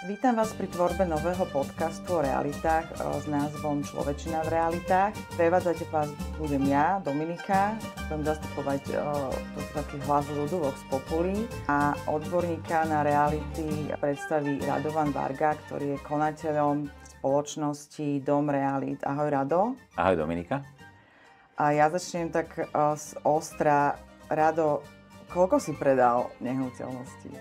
Vítam vás pri tvorbe nového podcastu o realitách s názvom Človečina v realitách. Prevádzať vás budem ja, Dominika. Budem zastupovať taký hlas ľudu Vox Populi a odborníka na reality predstaví Radovan Varga, ktorý je konateľom spoločnosti Dom realít. Ahoj, Rado. Ahoj, Dominika. A ja začnem tak z ostra. Rado, koľko si predal nehnuteľností?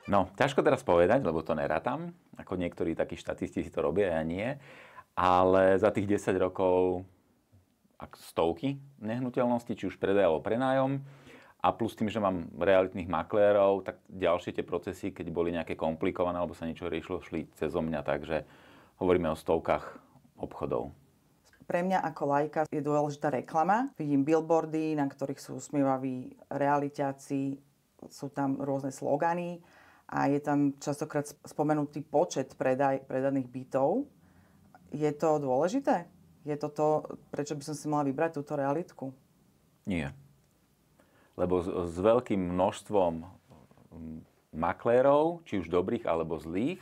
No, ťažko teraz povedať, lebo to nerátam. Ako niektorí takí štatisti si to robia, ja nie. Ale za tých 10 rokov stovky nehnuteľností, či už predaj alebo prenájom. A plus tým, že mám realitných maklérov, tak ďalšie tie procesy, keď boli nejaké komplikované alebo sa niečo riešilo, šli cez mňa. Takže hovoríme o stovkách obchodov. Pre mňa ako laika je dôležitá reklama. Vidím billboardy, na ktorých sú usmievaví realiťáci, sú tam rôzne slogany a je tam častokrát spomenutý počet predaných bytov. Je to dôležité? Je to to, prečo by som si mala vybrať túto realitku? Nie. Lebo s veľkým množstvom maklérov, či už dobrých alebo zlých,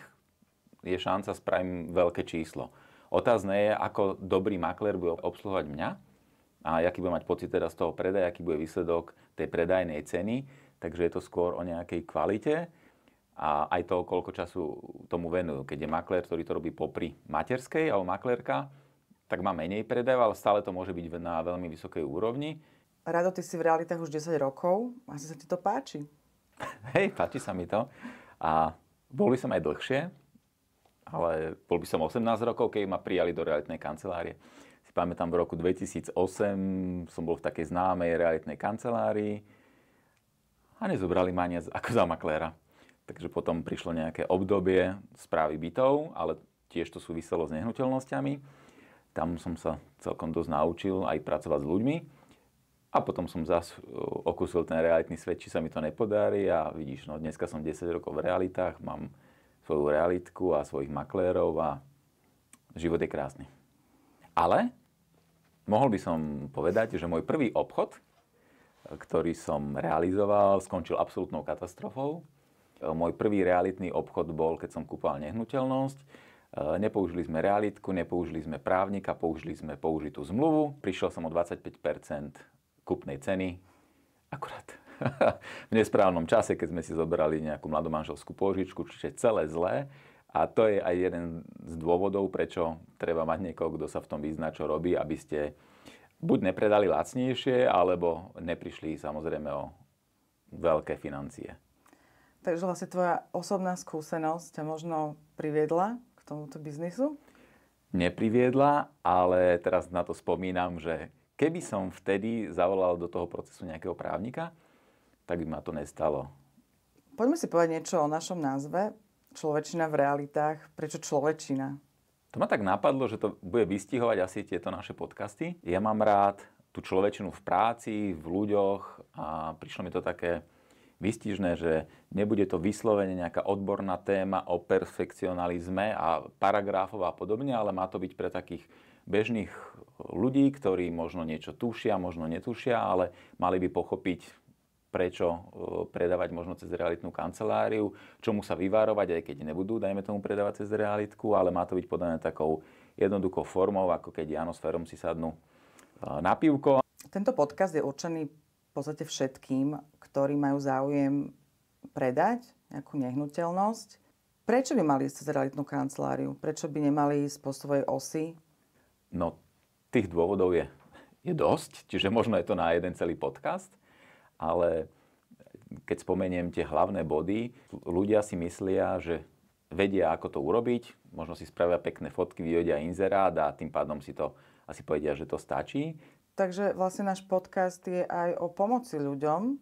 je šanca spraviť veľké číslo. Otázne je, ako dobrý maklér bude obsluhovať mňa a aký bude mať pocit teda z toho predaja, aký bude výsledok tej predajnej ceny. Takže je to skôr o nejakej kvalite a aj to, koľko času tomu venujú. Keď je maklér, ktorý to robí popri materskej alebo maklérka, tak má menej predajov, ale stále to môže byť na veľmi vysokej úrovni. Rado, ty si v realitách už 10 rokov. Asi sa ti to páči. Hej, páči sa mi to. A bol by som aj dlhšie, ale bol by som 18 rokov, keď ma prijali do realitnej kancelárie. Si pamätám, v roku 2008 som bol v takej známej realitnej kancelárii a nezobrali ma ani ako za makléra. Takže potom prišlo nejaké obdobie správy bytov, ale tiež to súviselo s nehnuteľnosťami. Tam som sa celkom dosť naučil aj pracovať s ľuďmi. A potom som zase okúsil ten realitný svet, či sa mi to nepodarí. A vidíš, no dneska som 10 rokov v realitách, mám svoju realitku a svojich maklérov a život je krásny. Ale mohol by som povedať, že môj prvý obchod, ktorý som realizoval, skončil absolútnou katastrofou. Môj prvý realitný obchod bol, keď som kúpoval nehnuteľnosť. Nepoužili sme realitku, nepoužili sme právnika, použili sme použitú zmluvu. Prišiel som o 25% kúpnej ceny. Akurát v nesprávnom čase, keď sme si zobrali nejakú mladomanželskú pôžičku, čiže celé zlé. A to je aj jeden z dôvodov, prečo treba mať niekoho, kto sa v tom vyzná, čo robí, aby ste buď nepredali lacnejšie, alebo neprišli samozrejme o veľké financie. Takže vlastne tvoja osobná skúsenosť ťa možno priviedla k tomuto biznisu? Nepriviedla, ale teraz na to spomínam, že keby som vtedy zavolal do toho procesu nejakého právnika, tak by ma to nestalo. Poďme si povedať niečo o našom názve. Človečina v realitách. Prečo človečina? To ma tak napadlo, že to bude vystihovať asi tieto naše podcasty. Ja mám rád tú človečinu v práci, v ľuďoch a prišlo mi to také výstižné, že nebude to vyslovene nejaká odborná téma o perfekcionalizme a paragrafov a podobne, ale má to byť pre takých bežných ľudí, ktorí možno niečo tušia, možno netušia, ale mali by pochopiť, prečo predávať možno cez realitnú kanceláriu, čomu sa vyvárovať, aj keď nebudú, dajme tomu, predávať cez realitku, ale má to byť podané takou jednoduchou formou, ako keď Jano s Ferom si sadnú na pivko. Tento podcast je určený v podstate všetkým, ktorí majú záujem predať nejakú nehnuteľnosť. Prečo by mali ísť cez realitnú kanceláriu? Prečo by nemali ísť po svojej osi? No, tých dôvodov je dosť, čiže možno je to na jeden celý podcast, ale keď spomeniem tie hlavné body, ľudia si myslia, že vedia, ako to urobiť, možno si spravia pekné fotky, vyhodia inzerát a tým pádom si to asi povedia, že to stačí. Takže vlastne náš podcast je aj o pomoci ľuďom.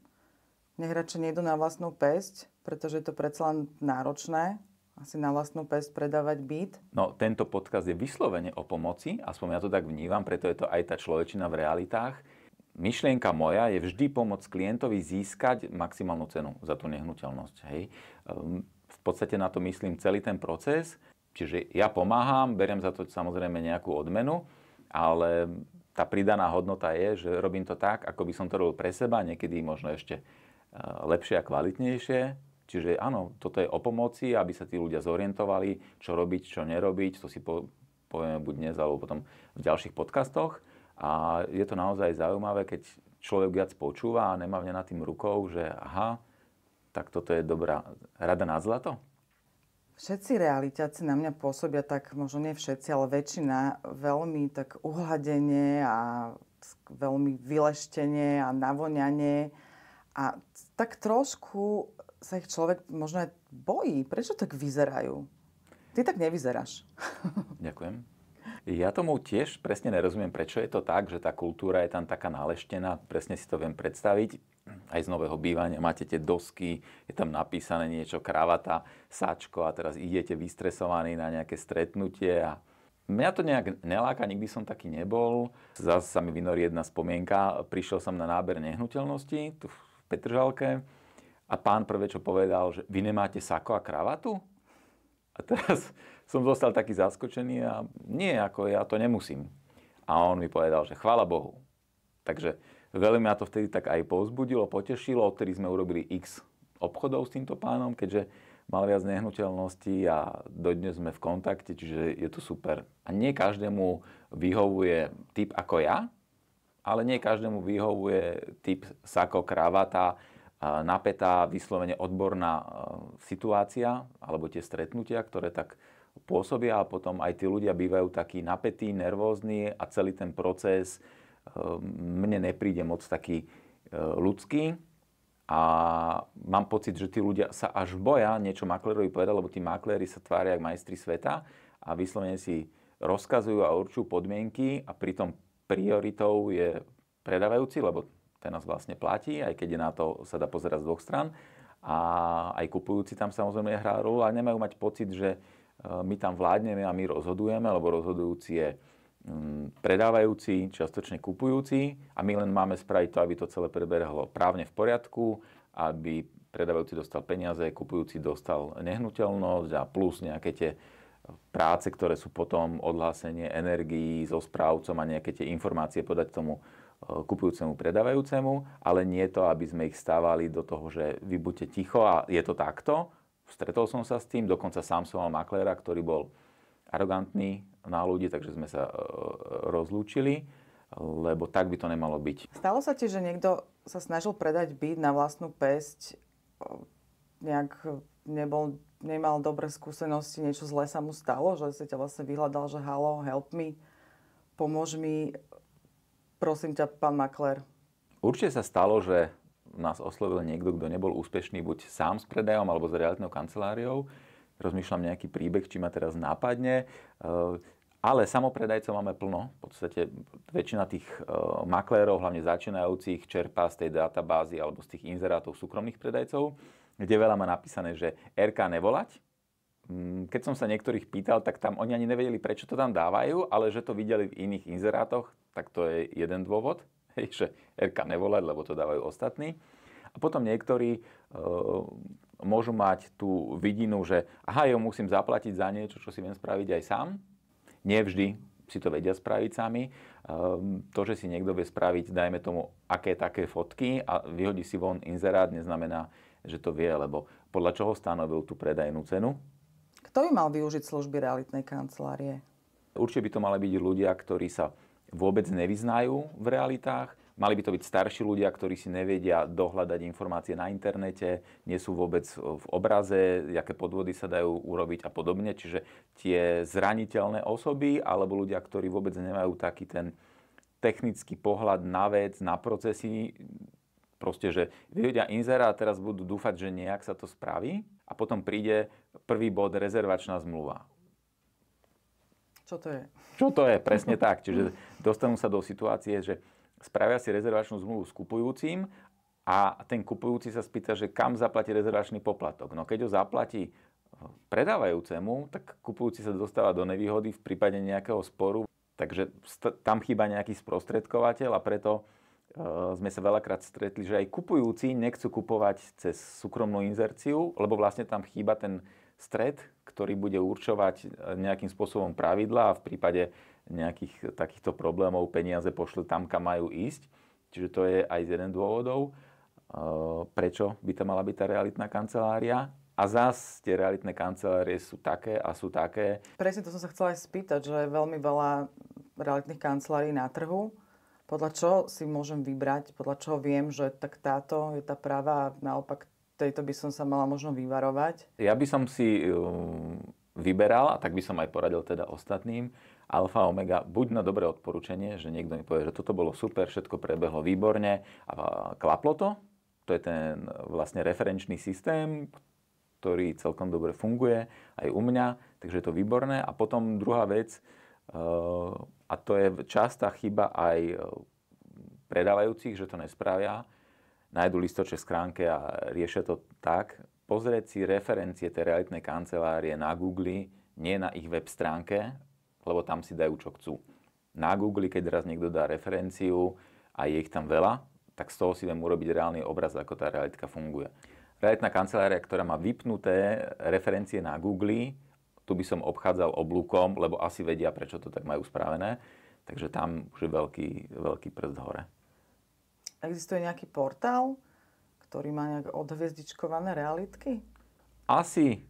Nech radšej nejdu na vlastnú päsť, pretože je to predsa len náročné. Asi na vlastnú päsť predávať byt. No, tento podcast je vyslovene o pomoci, aspoň ja to tak vnímam, preto je to aj tá človečina v realitách. Myšlienka moja je vždy pomôcť klientovi získať maximálnu cenu za tú nehnuteľnosť. Hej. V podstate na to myslím celý ten proces. Čiže ja pomáham, beriem za to samozrejme nejakú odmenu, ale tá pridaná hodnota je, že robím to tak, ako by som to robil pre seba, niekedy možno ešte lepšie a kvalitnejšie, Čiže áno, toto je o pomoci, aby sa tí ľudia zorientovali, čo robiť, čo nerobiť. To si povieme buď dnes, alebo potom v ďalších podcastoch. A je to naozaj zaujímavé, keď človek viac počúva a nemá nad tým rukou, že aha, tak toto je dobrá rada na zlato. Všetci realiťáci na mňa pôsobia tak, možno nie všetci, ale väčšina veľmi tak uhladenie a veľmi vyleštenie a navoňanie. A tak trošku sa ich človek možno aj bojí. Prečo tak vyzerajú? Ty tak nevyzeráš. Ďakujem. Ja tomu tiež presne nerozumiem, prečo je to tak, že tá kultúra je tam taká naleštená. Presne si to viem predstaviť. Aj z nového bývania máte tie dosky, je tam napísané niečo, kravata, sáčko a teraz idete vystresovaní na nejaké stretnutie a mňa to nejak neláka, nikdy som taký nebol. Zase sa mi vynorí jedna spomienka. Prišiel som na náber nehnuteľnosti tu v Petržalke a pán prvé, čo povedal, že vy nemáte sako a kravatu? A teraz som zostal taký zaskočený a nie, ako ja to nemusím. A on mi povedal, že chvála Bohu. Takže veľmi ma to vtedy tak aj povzbudilo, potešilo, odtedy sme urobili x obchodov s týmto pánom, keďže mal viac nehnuteľností a dodnes sme v kontakte, čiže je to super. A nie každému vyhovuje typ ako ja, ale nie každému vyhovuje typ sako, kravata, napätá, vyslovene odborná situácia, alebo tie stretnutia, ktoré tak pôsobia a potom aj tí ľudia bývajú takí napätí, nervózni a celý ten proces mne nepríde moc taký ľudský. A mám pocit, že tí ľudia sa až boja niečo maklérovi povedať, lebo tí makléri sa tvária ako majstri sveta a vyslovene si rozkazujú a určujú podmienky a pritom prioritou je predávajúci, lebo ten nás vlastne platí, aj keď je na to sa dá pozerať z dvoch strán. A aj kupujúci tam samozrejme hrá rolu, ale nemajú mať pocit, že my tam vládneme a my rozhodujeme, lebo rozhodujúci je predávajúci, čiastočne kupujúci a my len máme spraviť to, aby to celé prebehlo právne v poriadku, aby predávajúci dostal peniaze, kupujúci dostal nehnuteľnosť a plus nejaké tie práce, ktoré sú potom odhlásenie energií so správcom a nejaké tie informácie podať tomu kupujúcemu, predávajúcemu, ale nie to, aby sme ich stávali do toho, že vy buďte ticho a je to takto. Stretol som sa s tým, dokonca sám som mal makléra, ktorý bol arogantný na ľudí, takže sme sa rozlúčili, lebo tak by to nemalo byť. Stalo sa ti, že niekto sa snažil predať byt na vlastnú päsť, nejak nemal dobré skúsenosti, niečo zlé sa mu stalo, že si ťa vlastne vyhľadal, že halo, help me, pomôž mi, prosím ťa, pán maklér. Určite sa stalo, že nás oslovil niekto, kto nebol úspešný buď sám s predajom alebo s realitnou kanceláriou. Rozmýšľam nejaký príbeh, či ma teraz nápadne. Ale samopredajcov máme plno. V podstate väčšina tých maklérov, hlavne začínajúcich, čerpá z tej databázy alebo z tých inzerátov súkromných predajcov, kde veľa má napísané, že RK nevolať. Keď som sa niektorých pýtal, tak tam oni ani nevedeli, prečo to tam dávajú, ale že to videli v iných inzerátoch, tak to je jeden dôvod, že RK nevolať, lebo to dávajú ostatní. A potom niektorí môžu mať tú vidinu, že aha, ja musím zaplatiť za niečo, čo si viem spraviť aj sám. Nevždy si to vedia spraviť sami. To, že si niekto vie spraviť, dajme tomu, aké také fotky a vyhodí si von inzerát, neznamená, že to vie, lebo podľa čoho stanovil tú predajnú cenu. Kto by mal využiť služby realitnej kancelárie? Určite by to mali byť ľudia, ktorí sa vôbec nevyznajú v realitách. Mali by to byť starší ľudia, ktorí si nevedia dohľadať informácie na internete, nie sú vôbec v obraze, aké podvody sa dajú urobiť a podobne. Čiže tie zraniteľné osoby alebo ľudia, ktorí vôbec nemajú taký ten technický pohľad na vec, na procesy, proste, že vyhodia inzerát a teraz budú dúfať, že nejak sa to spraví a potom príde prvý bod rezervačná zmluva. Čo to je? Čo to je? Presne tak. Čiže dostanú sa do situácie, že spravia si rezervačnú zmluvu s kupujúcim a ten kupujúci sa spýta, že kam zaplatí rezervačný poplatok. No keď ho zaplatí predávajúcemu, tak kupujúci sa dostáva do nevýhody v prípade nejakého sporu. Takže tam chýba nejaký sprostredkovateľ a preto sme sa veľakrát stretli, že aj kupujúci nechcú kupovať cez súkromnú inzerciu, lebo vlastne tam chýba ten stred, ktorý bude určovať nejakým spôsobom pravidlá a v prípade nejakých takýchto problémov peniaze pošle tam, kam majú ísť. Čiže to je aj z jeden dôvodov. prečo by to mala byť tá realitná kancelária. A zás tie realitné kancelárie sú také a sú také. Presne to som sa chcela aj spýtať, že je veľmi veľa realitných kancelárií na trhu. Podľa čoho si môžem vybrať? Podľa čoho viem, že tak táto je tá práva a naopak tejto by som sa mala možno vyvarovať? Ja by som si vyberal, a tak by som aj poradil teda ostatným, alfa a omega, buď na dobré odporúčanie, že niekto mi povie, že toto bolo super, všetko prebehlo výborne a klaplo to. To je ten vlastne referenčný systém, ktorý celkom dobre funguje aj u mňa, takže je to výborné. A potom druhá vec, a to je častá chyba aj predávajúcich, že to nespravia, nájdu listoček v schránke a riešia to tak, pozrieť si referencie tej realitnej kancelárie na Google, nie na ich web stránke, lebo tam si dajú, čo chcú. Na Google, keď raz niekto dá referenciu a je ich tam veľa, tak z toho si viem urobiť reálny obraz, ako tá realitka funguje. Realitná kancelária, ktorá má vypnuté referencie na Google, tu by som obchádzal oblúkom, lebo asi vedia, prečo to tak majú spravené. Takže tam už je veľký prst hore. Existuje nejaký portál, ktorý má nejak odhviezdičkované realitky? Asi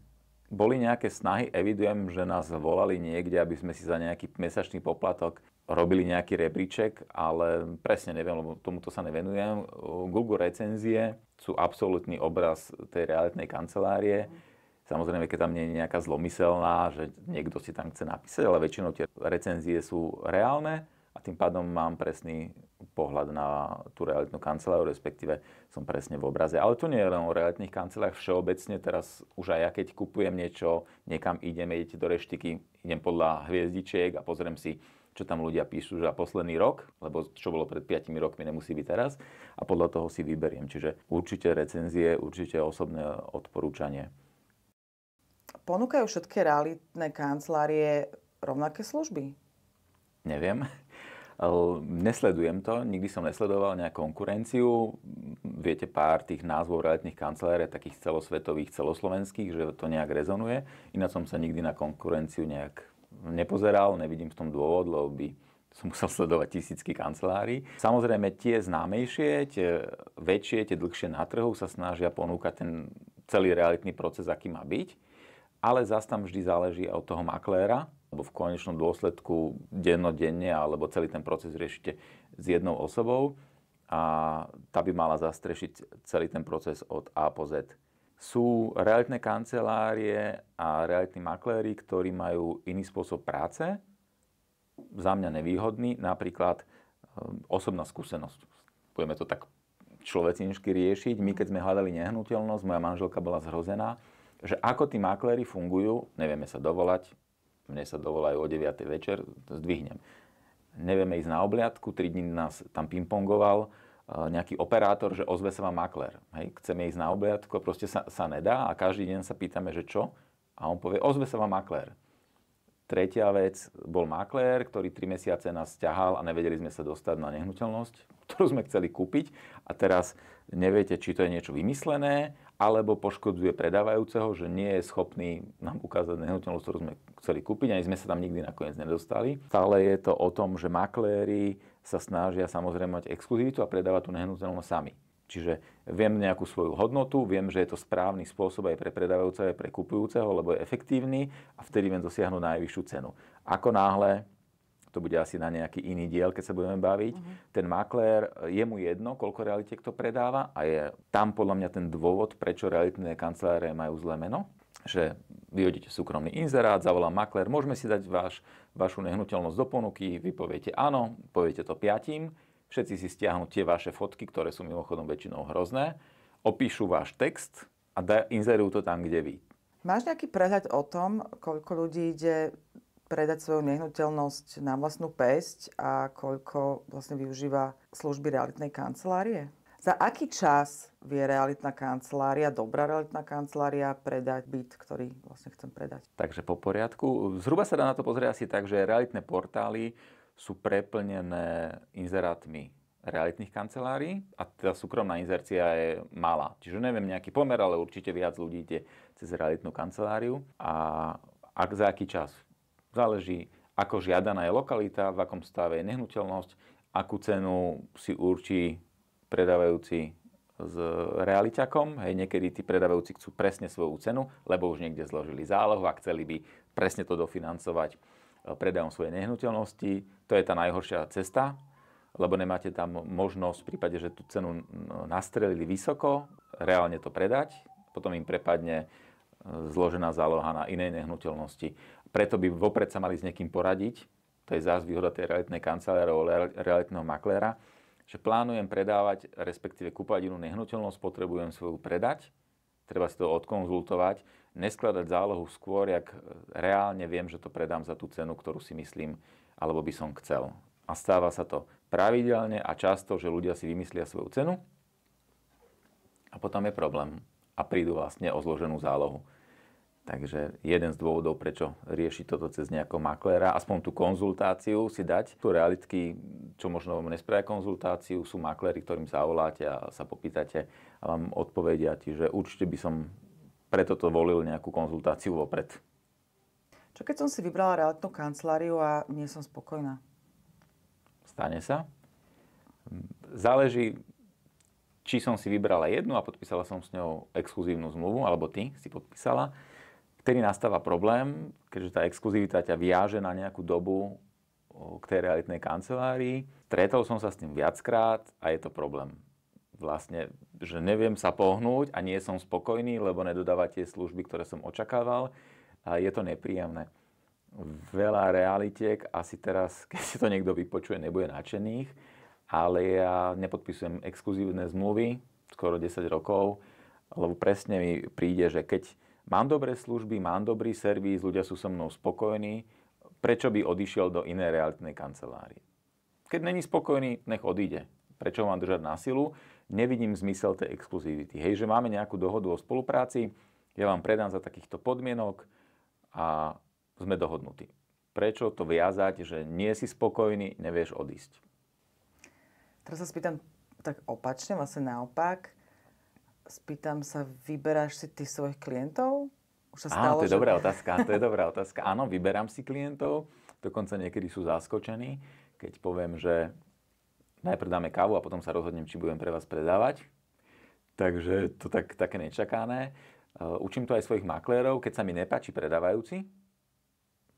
boli nejaké snahy, evidujem, že nás volali niekde, aby sme si za nejaký mesačný poplatok robili nejaký rebríček, ale presne neviem, lebo tomuto sa nevenujem. Google recenzie sú absolútny obraz tej realitnej kancelárie. Samozrejme, keď tam nie je nejaká zlomyselná, že niekto si tam chce napísať, ale väčšinou tie recenzie sú reálne a tým pádom mám presný pohľad na tú realitnú kanceláriu, respektíve som presne v obraze. Ale to nie je len o realitných kanceláriách, všeobecne teraz už aj ja, keď kupujem niečo, niekam idete do reštiky, idem podľa hviezdičiek a pozriem si, čo tam ľudia píšu za posledný rok, lebo čo bolo pred 5 rokmi, nemusí byť teraz. A podľa toho si vyberiem. Čiže určite recenzie, určite osobné odporúčanie. Ponúkajú všetky realitné kancelárie rovnaké služby? Neviem. Nesledujem to, nikdy som nesledoval nejakú konkurenciu. Viete, pár tých názvov realitných kancelárií, takých celosvetových, celoslovenských, že to nejak rezonuje. Ináč som sa nikdy na konkurenciu nejak nepozeral, nevidím v tom dôvod, lebo by som musel sledovať tisícky kancelárií. Samozrejme, tie známejšie, tie väčšie, tie dlhšie na trhu sa snažia ponúkať ten celý realitný proces, aký má byť. Ale zase tam vždy záleží od toho makléra, lebo v konečnom dôsledku dennodenne alebo celý ten proces riešite s jednou osobou a tá by mala zastrešiť celý ten proces od A po Z. Sú realitné kancelárie a realitní makléri, ktorí majú iný spôsob práce, za mňa nevýhodný, napríklad osobná skúsenosť. Budeme to tak človecínsky riešiť. My, keď sme hľadali nehnuteľnosť, moja manželka bola zhrozená, že ako tí makléri fungujú, nevieme sa dovolať, mne sa dovolajú o 9. večer, zdvihnem. Nevieme ísť na obliadku, 3 dní nás tam pingpongoval nejaký operátor, že ozve sa vám maklér. Hej, chceme ísť na obliadku, proste sa nedá a každý deň sa pýtame, že čo? A on povie, ozve sa vám maklér. Tretia vec, bol maklér, ktorý 3 mesiace nás ťahal a nevedeli sme sa dostať na nehnuteľnosť, ktorú sme chceli kúpiť a teraz neviete, či to je niečo vymyslené, alebo poškodzuje predávajúceho, že nie je schopný nám ukázať nehnuteľnosť, ktorú sme chceli kúpiť, ani sme sa tam nikdy nakoniec nedostali. Stále je to o tom, že makléri sa snažia samozrejme mať exkluzivitu a predávať tú nehnuteľnosť sami. Čiže viem nejakú svoju hodnotu, viem, že je to správny spôsob aj pre predávajúceho, aj pre kupujúceho, lebo je efektívny a vtedy viem dosiahnuť najvyššiu cenu. Ako náhle, to bude asi na nejaký iný diel, keď sa budeme baviť, ten maklér, je mu jedno, koľko realitiek to predáva a je tam podľa mňa ten dôvod, prečo realitné kancelárie majú zlé meno, že vyhodíte súkromný inzerát, zavolá maklér, môžeme si dať vašu nehnuteľnosť do ponuky, vy poviete áno, poviete to 5, všetci si stiahnu tie vaše fotky, ktoré sú mimochodom väčšinou hrozné, opíšu váš text a inzerujú to tam, kde vy. Máš nejaký prehľad o tom, koľko ľudí ide predať svoju nehnuteľnosť na vlastnú päsť a koľko vlastne využíva služby realitnej kancelárie? Za aký čas vie realitná kancelária, dobrá realitná kancelária predať byt, ktorý vlastne chcem predať? Takže po poriadku. Zhruba sa dá na to pozrieť asi tak, že realitné portály sú preplnené inzerátmi realitných kancelárií a tá súkromná inzercia je malá. Čiže neviem nejaký pomer, ale určite viac ľudí ide cez realitnú kanceláriu. A za aký čas? Záleží, ako žiadaná je lokalita, v akom stave je nehnuteľnosť, akú cenu si určí predávajúci s realiťakom. Hej, niekedy tí predávajúci chcú presne svoju cenu, lebo už niekde zložili zálohu a chceli by presne to dofinancovať predajom svojej nehnuteľnosti. To je tá najhoršia cesta, lebo nemáte tam možnosť v prípade, že tú cenu nastrelili vysoko, reálne to predať, potom im prepadne zložená záloha na inej nehnuteľnosti. Preto by vopred sa mali s niekým poradiť. To je zás výhoda tej realitnej kancelárie alebo realitného makléra, že plánujem predávať, respektíve kúpať inú nehnuteľnosť, potrebujem svoju predať, treba si to odkonzultovať, neskladať zálohu skôr, jak reálne viem, že to predám za tú cenu, ktorú si myslím, alebo by som chcel. A stáva sa to pravidelne a často, že ľudia si vymyslia svoju cenu a potom je problém a prídu vlastne o zloženú zálohu. Takže jeden z dôvodov, prečo riešiť toto cez nejakého makléra, aspoň tú konzultáciu si dať. Tu realitky, čo možno vám nespravia konzultáciu, sú makléri, ktorým zavoláte a sa popýtate a vám odpovedia. Čiže určite by som preto to volil nejakú konzultáciu vopred. Čo keď som si vybrala realitnú kanceláriu a nie som spokojná? Stane sa. Záleží, či som si vybrala jednu a podpísala som s ňou exkluzívnu zmluvu, alebo ty si podpísala. Vtedy nastáva problém, keďže tá exkluzivita ťa viaže na nejakú dobu k tej realitnej kancelárii. Stretol som sa s tým viackrát a je to problém. Vlastne, že neviem sa pohnúť a nie som spokojný, lebo nedodáva tie služby, ktoré som očakával. A je to nepríjemné. Veľa realitiek, asi teraz, keď si to niekto vypočuje, nebude nadšených, ale ja nepodpisujem exkluzívne zmluvy skoro 10 rokov, lebo presne mi príde, že keď mám dobré služby, mám dobrý servis, ľudia sú so mnou spokojní, prečo by odišiel do inej realitnej kancelárie? Keď není spokojný, nech odíde. Prečo ho mám držať na silu? Nevidím zmysel tej exkluzivity. Hej, že máme nejakú dohodu o spolupráci, ja vám predám za takýchto podmienok a sme dohodnutí. Prečo to viazať, že nie si spokojný, nevieš odísť? Teraz sa spýtam tak opačne, vlastne naopak. Spýtam sa, vyberáš si ty svojich klientov? Už sa stalo, to je dobrá otázka. Áno, vyberám si klientov. Dokonca niekedy sú zaskočení, keď poviem, že najprv dáme kávu a potom sa rozhodnem, či budem pre vás predávať. Takže to také nečakané. Učím to aj svojich maklérov, keď sa mi nepáči predávajúci,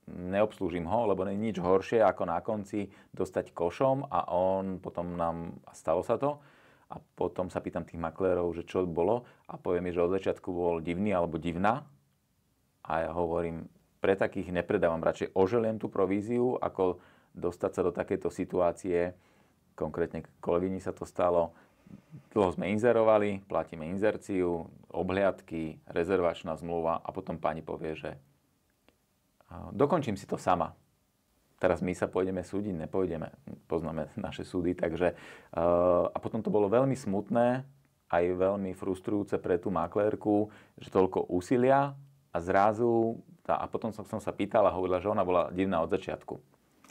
neobslúžim ho, lebo nie je nič horšie, ako na konci dostať košom a on potom stalo sa to, a potom sa pýtam tých maklérov, že čo bolo a poviem mi, že od začiatku bol divný alebo divná a ja hovorím, pre takých nepredávam, radšej oželiem tú províziu, ako dostať sa do takejto situácie. Konkrétne kolegyni sa to stalo. Dlho sme inzerovali, platíme inzerciu, obhliadky, rezervačná zmluva a potom pani povie, že dokončím si to sama. Teraz my sa pôjdeme súdiť, nepôjdeme, poznáme naše súdy, takže a potom to bolo veľmi smutné, aj veľmi frustrujúce pre tú maklérku, že toľko úsilia a zrazu, a potom som sa pýtal a hovorila, že ona bola divná od začiatku.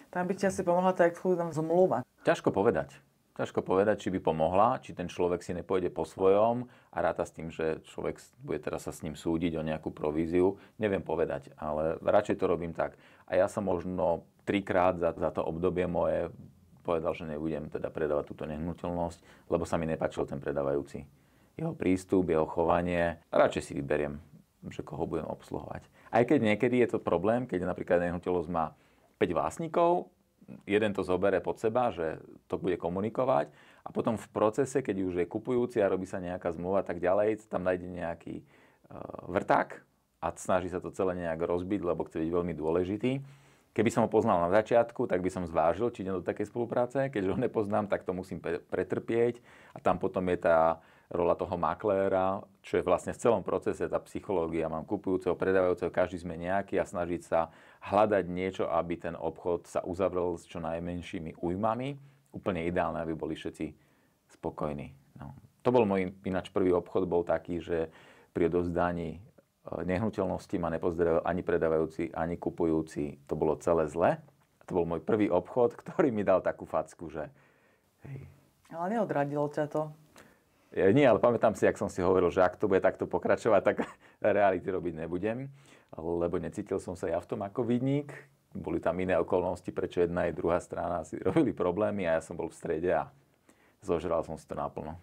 Tam by ti asi pomohla tá exkluzívna zmluva. Ťažko povedať, či by pomohla, či ten človek si nepôjde po svojom a ráta s tým, že človek bude teraz sa s ním súdiť o nejakú províziu. Neviem povedať, ale radšej to robím tak. A ja som možno 3-krát za to obdobie moje povedal, že nebudem teda predávať túto nehnuteľnosť, lebo sa mi nepáčil ten predávajúci. Jeho prístup, jeho chovanie. Radšej si vyberiem, že koho budem obsluhovať. Aj keď niekedy je to problém, keď napríklad nehnuteľnosť má 5 vlastníkov, jeden to zobere pod seba, že to bude komunikovať a potom v procese, keď už je kupujúci a robí sa nejaká zmluva a tak ďalej, tam nájde nejaký vrták a snaží sa to celé nejak rozbiť, lebo chce byť veľmi dôležitý. Keby som ho poznal na začiatku, tak by som zvážil, či idem do takej spolupráce. Keďže ho nepoznám, tak to musím pretrpieť a tam potom je tá rola toho makléra, čo je vlastne v celom procese tá psychológia. Mám kupujúceho, predávajúceho, každý sme nejaký a snažiť sa hľadať niečo, aby ten obchod sa uzavrel s čo najmenšími újmami. Úplne ideálne, aby boli všetci spokojní. No. To bol môj ináč prvý obchod, bol taký, že pri odovzdaní nehnuteľnosti ma nepozdravil ani predávajúci, ani kupujúci. To bolo celé zle. To bol môj prvý obchod, ktorý mi dal takú facku, že... Hej. Ale neodradilo ťa to? Nie, ale pamätám si, jak som si hovoril, že ak to bude takto pokračovať, tak reality robiť nebudem, lebo necítil som sa ja v tom ako vidník. Boli tam iné okolnosti, prečo jedna aj druhá strana si robili problémy a ja som bol v strede a zožral som si to naplno.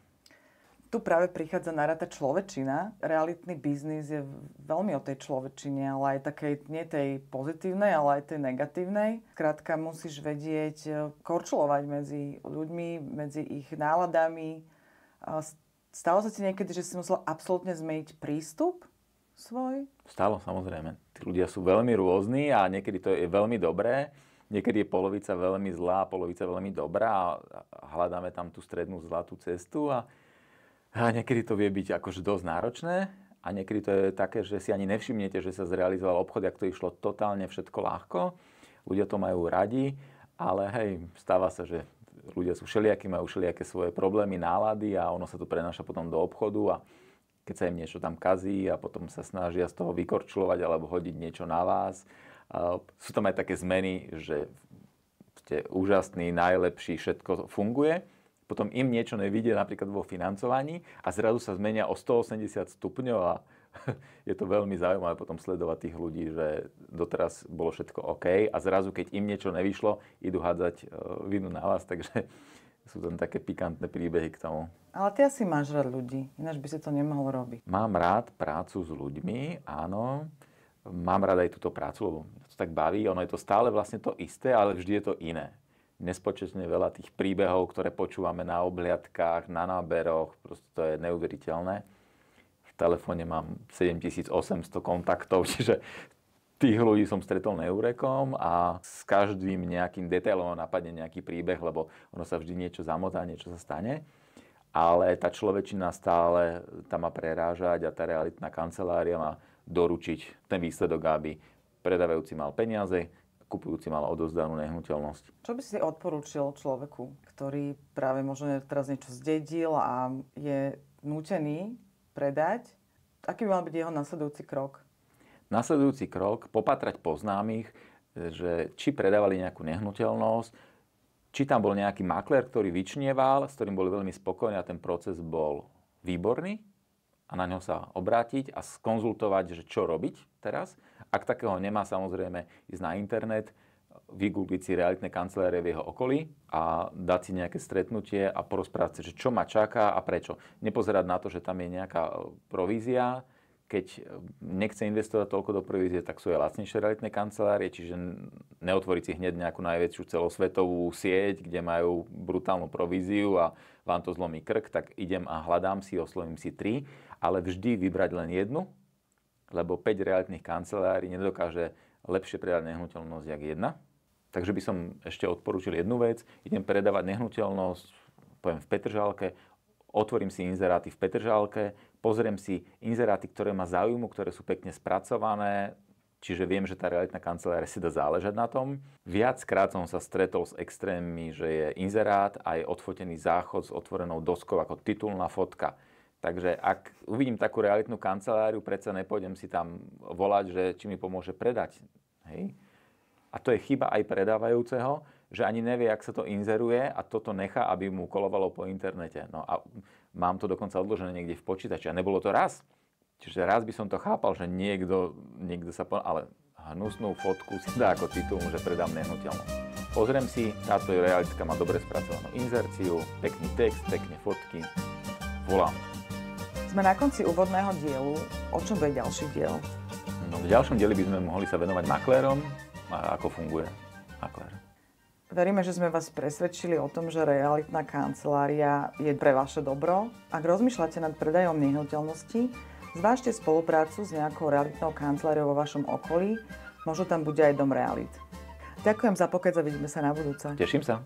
Tu práve prichádza na rad tá človečina. Realitný biznis je veľmi o tej človečine, ale aj takej, nie tej pozitívnej, ale aj tej negatívnej. Skrátka musíš vedieť korčulovať medzi ľuďmi, medzi ich náladami. Stalo sa ti niekedy, že si musel absolútne zmeniť prístup svoj? Stalo, samozrejme. Tí ľudia sú veľmi rôzni a niekedy to je veľmi dobré. Niekedy je polovica veľmi zlá a polovica veľmi dobrá a hľadáme tam tú strednú zlatú cestu a niekedy to vie byť akože dosť náročné a niekedy to je také, že si ani nevšimnete, že sa zrealizoval obchod, ak to išlo totálne všetko ľahko. Ľudia to majú radi, ale hej, stáva sa, že ľudia sú všelijakí, majú všelijaké svoje problémy, nálady a ono sa to prenáša potom do obchodu a keď sa im niečo tam kazí a potom sa snažia z toho vykorčulovať alebo hodiť niečo na vás. Sú tam aj také zmeny, že ste úžasný, najlepší, všetko funguje. Potom im niečo nevidie napríklad vo financovaní a zrazu sa zmenia o 180 stupňov a je to veľmi zaujímavé potom sledovať tých ľudí, že doteraz bolo všetko OK a zrazu, keď im niečo nevyšlo, idú hádzať vinu na vás, takže sú tam také pikantné príbehy k tomu. Ale ty asi máš rád ľudí, ináč by si to nemohol robiť. Mám rád prácu s ľuďmi, áno. Mám rád aj túto prácu, lebo to tak baví. Ono je to stále vlastne to isté, ale vždy je to iné. Nespočetne veľa tých príbehov, ktoré počúvame na obhliadkách, na náberoch, proste to je neuveriteľné. V telefóne mám 7800 kontaktov, čiže tých ľudí som stretol neurekom a s každým nejakým detailom napadne nejaký príbeh, lebo ono sa vždy niečo zamotá, niečo sa stane. Ale tá človečina stále tam má prerážať a tá realitná kancelária má doručiť ten výsledok, aby predávajúci mal peniaze, kupujúci mal odovzdanú nehnuteľnosť. Čo by si odporúčil človeku, ktorý práve možno teraz niečo zdedil a je nútený predať? Aký by mal byť jeho nasledujúci krok? Nasledujúci krok, popatrať po známych, že či predávali nejakú nehnuteľnosť, či tam bol nejaký maklér, ktorý vyčnieval, s ktorým boli veľmi spokojní a ten proces bol výborný a na ňo sa obrátiť a skonzultovať, že čo robiť teraz. Ak takého nemá, samozrejme ísť na internet, vygoogliť si realitné kancelárie v jeho okolí a dať si nejaké stretnutie a porozprávať sa, že čo ma čaká a prečo. Nepozerať na to, že tam je nejaká provízia. Keď nechce investovať toľko do provízie, tak sú aj lacnejšie realitné kancelárie, čiže neotvoriť si hneď nejakú najväčšiu celosvetovú sieť, kde majú brutálnu províziu a vám to zlomí krk, tak idem a hľadám si, oslovím si 3, ale vždy vybrať len jednu, lebo 5 realitných kancelárií nedokáže lepšie predať nehnuteľnosť jak jedna. Takže by som ešte odporúčil jednu vec. Idem predávať nehnuteľnosť, poviem v Petržalke, otvorím si inzeráty v Petržalke, pozriem si inzeráty, ktoré ma zaujímu, ktoré sú pekne spracované, čiže viem, že tá realitná kancelária si dá záležať na tom. Viackrát som sa stretol s extrémmi, že je inzerát aj odfotený záchod s otvorenou doskou ako titulná fotka. Takže ak uvidím takú realitnú kanceláriu, predsa nepôjdem si tam volať, že či mi pomôže predať. Hej? A to je chyba aj predávajúceho, že ani nevie, jak sa to inzeruje a toto nechá, aby mu kolovalo po internete. No a mám to dokonca odložené niekde v počítači. A nebolo to raz. Čiže raz by som to chápal, že niekto sa ale hnusnú fotku si dá ako titul, že predám nehnuteľnosť. Pozriem si, táto realitka má dobre spracovanú inzerciu, pekný text, pekné fotky. Volám. Sme na konci úvodného dielu. O čom bude ďalší diel? No, v ďalšom dieli by sme mohli sa venovať maklérom a ako funguje maklér. Veríme, že sme vás presvedčili o tom, že realitná kancelária je pre vaše dobro. Ak rozmýšľate nad predajom nehnuteľností, zvážte spoluprácu s nejakou realitnou kanceláriou vo vašom okolí. Možno tam bude aj dom realit. Ďakujem za pokec a vidíme sa na budúce. Teším sa.